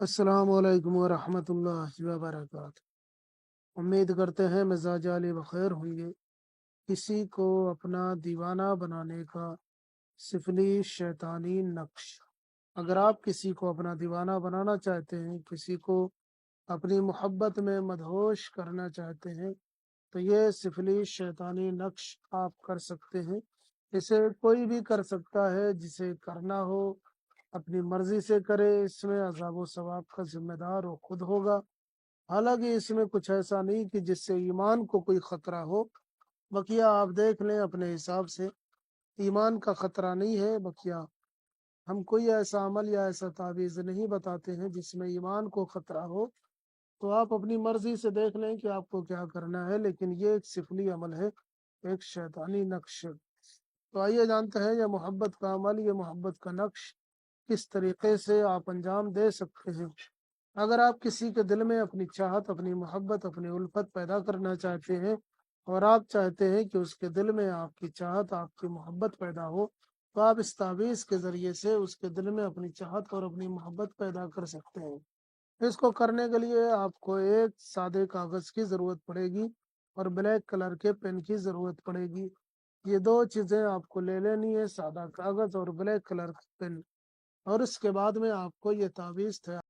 السلام علیکم ورحمۃ اللہ وبرکاتہ۔ امید کرتے ہیں مزاج علی بخیر ہوں گے۔ کسی کو اپنا دیوانہ بنانے کا سفلی شیطانی نقش۔ اگر آپ کسی کو اپنا دیوانہ بنانا چاہتے ہیں، کسی کو اپنی محبت میں مدہوش کرنا چاہتے ہیں، تو یہ سفلی شیطانی نقش آپ کر سکتے ہیں۔ اسے کوئی بھی کر سکتا ہے، جسے کرنا ہو اپنی مرضی سے کرے۔ اس میں عذاب و ثواب کا ذمہ دار وہ خود ہوگا۔ حالانکہ اس میں کچھ ایسا نہیں کہ جس سے ایمان کو کوئی خطرہ ہو۔ بقیہ آپ دیکھ لیں اپنے حساب سے، ایمان کا خطرہ نہیں ہے۔ بقیہ ہم کوئی ایسا عمل یا ایسا تعویذ نہیں بتاتے ہیں جس میں ایمان کو خطرہ ہو، تو آپ اپنی مرضی سے دیکھ لیں کہ آپ کو کیا کرنا ہے، لیکن یہ ایک سفلی عمل ہے، ایک شیطانی نقش۔ تو آئیے جانتے ہیں یہ محبت کا عمل، یہ محبت کا نقش کس طریقے سے آپ انجام دے سکتے ہیں۔ اگر آپ کسی کے دل میں اپنی چاہت، اپنی محبت، اپنی الفت پیدا کرنا چاہتے ہیں، اور آپ چاہتے ہیں کہ اس کے دل میں آپ کی چاہت، آپ کی محبت پیدا ہو، تو آپ اس تعویذ کے ذریعے سے اس کے دل میں اپنی چاہت اور اپنی محبت پیدا کر سکتے ہیں۔ اس کو کرنے کے لیے آپ کو ایک سادے کاغذ کی ضرورت پڑے گی اور بلیک کلر کے پین کی ضرورت پڑے گی۔ یہ دو چیزیں آپ کو لے لینی ہے، سادہ کاغذ اور بلیک کلر کا پین۔ اور اس کے بعد میں آپ کو یہ تعویذ تیار